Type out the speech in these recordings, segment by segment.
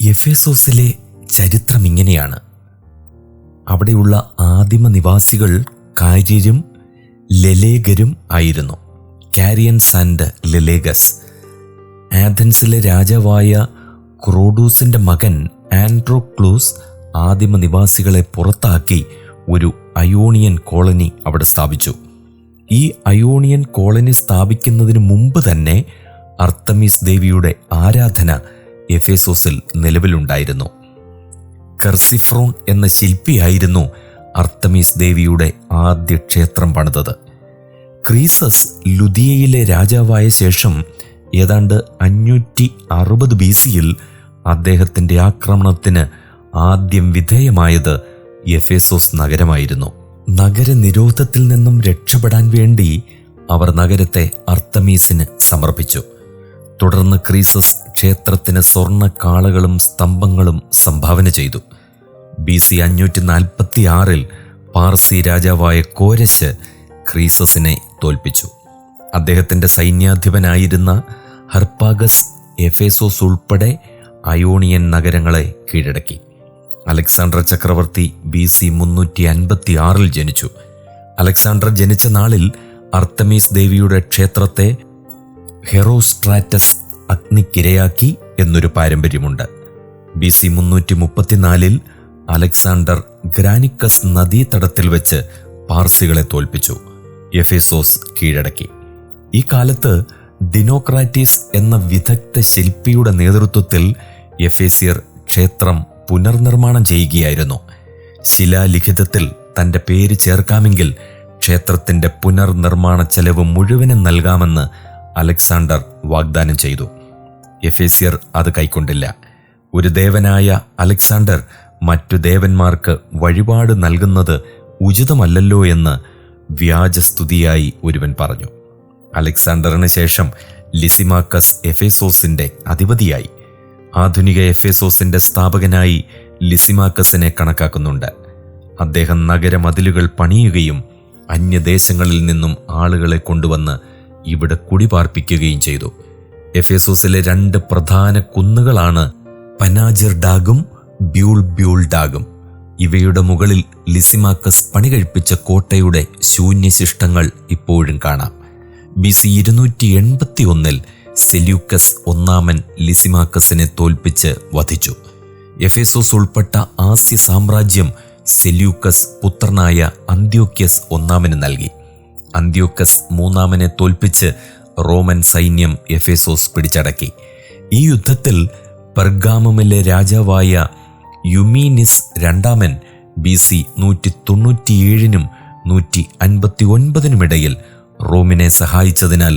എഫേസോസിലെ ചരിത്രം ഇങ്ങനെയാണ്. അവിടെയുള്ള ആദിമ നിവാസികൾ കാര്യരും ലെലേഗരും ആയിരുന്നു. കാരിയൻസ് ആൻഡ് ലെലേഗസ്. ആഥൻസിലെ രാജാവായ ക്രോഡൂസിന്റെ മകൻ ആൻഡ്രോക്ലൂസ് ആദിമ നിവാസികളെ പുറത്താക്കി ഒരു അയോണിയൻ കോളനി അവിടെ സ്ഥാപിച്ചു. ഈ അയോണിയൻ കോളനി സ്ഥാപിക്കുന്നതിന് മുമ്പ് തന്നെ അർത്തമീസ് ദേവിയുടെ ആരാധന എഫേസോസിൽ നിലവിലുണ്ടായിരുന്നു. കെർസിഫ്രോൺ എന്ന ശില്പിയായിരുന്നു അർത്തമീസ് ദേവിയുടെ ആദ്യ ക്ഷേത്രം പണിതത്. ക്രീസസ് ലുദിയയിലെ രാജാവായ ശേഷം ഏതാണ്ട് 560 BC-യിൽ അദ്ദേഹത്തിൻ്റെ ആക്രമണത്തിന് ആദ്യം വിധേയമായത് എഫേസോസ് നഗരമായിരുന്നു. നഗരനിരോധത്തിൽ നിന്നും രക്ഷപ്പെടാൻ വേണ്ടി അവർ നഗരത്തെ അർത്തമീസിന് സമർപ്പിച്ചു. തുടർന്ന് ക്രീസസ് ക്ഷേത്രത്തിന് സ്വർണ്ണ കാളകളും സ്തംഭങ്ങളും സംഭാവന ചെയ്തു. BC 546-ൽ പാർസി രാജാവായ കോരശ് ക്രീസസിനെ തോൽപ്പിച്ചു. അദ്ദേഹത്തിൻ്റെ സൈന്യാധിപനായിരുന്ന ഹർപ്പാഗസ് എഫേസോസ് ഉൾപ്പെടെ അയോണിയൻ നഗരങ്ങളെ കീഴടക്കി. അലക്സാണ്ടർ ചക്രവർത്തി BC 356-ൽ ജനിച്ചു. അലക്സാണ്ടർ ജനിച്ച നാളിൽ അർത്തമീസ് ദേവിയുടെ ക്ഷേത്രത്തെ ഹെറോസ്ട്രാറ്റസ് അഗ്നിക്കിരയാക്കി എന്നൊരു പാരമ്പര്യമുണ്ട്. BC 334-ൽ അലക്സാണ്ടർ ഗ്രാനിക്കസ് നദീതടത്തിൽ വെച്ച് പാർസികളെ തോൽപ്പിച്ചു. എഫേസോസ് കീഴടക്കി. ഈ കാലത്ത് ഡിനോക്രാറ്റീസ് എന്ന വിദഗ്ധ ശില്പിയുടെ നേതൃത്വത്തിൽ എഫേസ്യർ ക്ഷേത്രം പുനർനിർമ്മാണം ചെയ്യുകയായിരുന്നു. ശിലാലിഖിതത്തിൽ തൻ്റെ പേര് ചേർക്കാമെങ്കിൽ ക്ഷേത്രത്തിൻ്റെ പുനർനിർമ്മാണ ചെലവ് മുഴുവനും നൽകാമെന്ന് അലക്സാണ്ടർ വാഗ്ദാനം ചെയ്തു. എഫേസ്യർ അത് കൈക്കൊണ്ടില്ല. ഒരു ദേവനായ അലക്സാണ്ടർ മറ്റു ദേവന്മാർക്ക് വഴിപാട് നൽകുന്നത് ഉചിതമല്ലല്ലോ എന്ന് വ്യാജസ്തുതിയായി ഒരുവൻ പറഞ്ഞു. അലക്സാണ്ടറിന് ശേഷം ലിസിമാക്കസ് എഫേസോസിന്റെ അധിപതിയായി. ആധുനിക എഫേസോസിന്റെ സ്ഥാപകനായി ലിസിമാക്കസിനെ കണക്കാക്കുന്നുണ്ട്. അദ്ദേഹം നഗരമതിലുകൾ പണിയുകയും അന്യദേശങ്ങളിൽ നിന്നും ആളുകളെ കൊണ്ടുവന്ന് ഇവിടെ കുടിപാർപ്പിക്കുകയും ചെയ്തു. എഫേസോസിലെ 2 പ്രധാന കുന്നുകളാണ് പനാജിർഡാഗും ബ്യൂൾഡാഗും. ഇവയുടെ മുകളിൽ ലിസിമാക്കസ് പണി കഴിപ്പിച്ച കോട്ടയുടെ ശൂന്യശിഷ്ടങ്ങൾ ഇപ്പോഴും കാണാം. BC 281-ൽ സെല്യൂക്കസ് ഒന്നാമൻ ലിസിമാക്കസിനെ തോൽപ്പിച്ച് വധിച്ചു. എഫേസോസ് ഉൾപ്പെട്ട ആസ്യ സാമ്രാജ്യം സെല്യൂക്കസ് പുത്രനായ അന്ത്യോക്യസ് ഒന്നാമന് നൽകി. അന്ത്യോക്കസ് മൂന്നാമനെ തോൽപ്പിച്ച് റോമൻ സൈന്യം എഫേസോസ് പിടിച്ചടക്കി. ഈ യുദ്ധത്തിൽ പെർഗാമമിലെ രാജാവായ യുമീനിസ് രണ്ടാമൻ BC 197-നും 159-നുമിടയിൽ റോമിനെ സഹായിച്ചതിനാൽ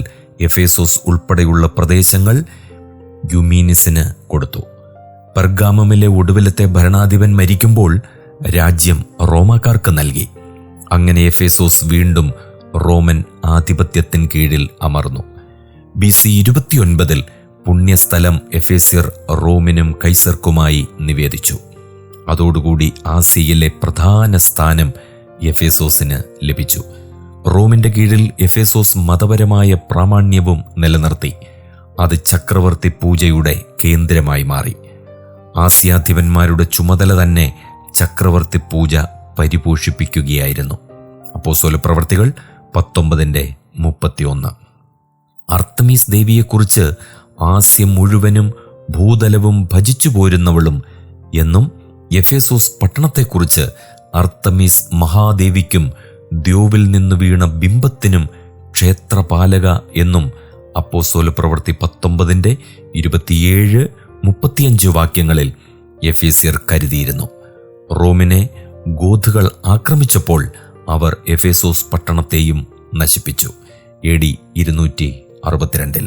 എഫേസോസ് ഉൾപ്പെടെയുള്ള പ്രദേശങ്ങൾ യുമീനിസിന് കൊടുത്തു. പെർഗാമമിലെ ഒടുവിലത്തെ ഭരണാധിപൻ മരിക്കുമ്പോൾ രാജ്യം റോമാക്കാർക്ക് നൽകി. അങ്ങനെ എഫേസോസ് വീണ്ടും റോമൻ ആധിപത്യത്തിന് കീഴിൽ അമർന്നു. BC 29-ൽ പുണ്യസ്ഥലം എഫേസ്യർ റോമിനും കൈസർക്കുമായി നിവേദിച്ചു. അതോടുകൂടി ആസിയയിലെ പ്രധാന സ്ഥാനം എഫേസോസിന് ലഭിച്ചു. റോമിന്റെ കീഴിൽ എഫേസോസ് മതപരമായ പ്രാമാണ്യവും നിലനിർത്തി. അത് ചക്രവർത്തി പൂജയുടെ കേന്ദ്രമായി മാറി. ആസ്യാധിപന്മാരുടെ ചുമതല തന്നെ ചക്രവർത്തി പൂജ പരിപോഷിപ്പിക്കുകയായിരുന്നു. അപ്പോസ്തലപ്രവർത്തികൾ 19:31. അർത്തമീസ് ദേവിയെക്കുറിച്ച് ആസ്യ മുഴുവനും ഭൂതലവും ഭജിച്ചു പോരുന്നവളും എന്നും എഫേസോസ് പട്ടണത്തെക്കുറിച്ച് അർത്തമീസ് മഹാദേവിക്കും ദ്യോവിൽ നിന്ന് വീണ ബിംബത്തിനും ക്ഷേത്രപാലക എന്നും അപ്പോസ്തലപ്രവൃത്തി 19:27-35 വാക്യങ്ങളിൽ എഫേസ്യർ കരുതിയിരുന്നു. റോമിനെ ഗോഥുകൾ ആക്രമിച്ചപ്പോൾ അവർ എഫേസോസ് പട്ടണത്തെയും നശിപ്പിച്ചു. AD 262-ൽ.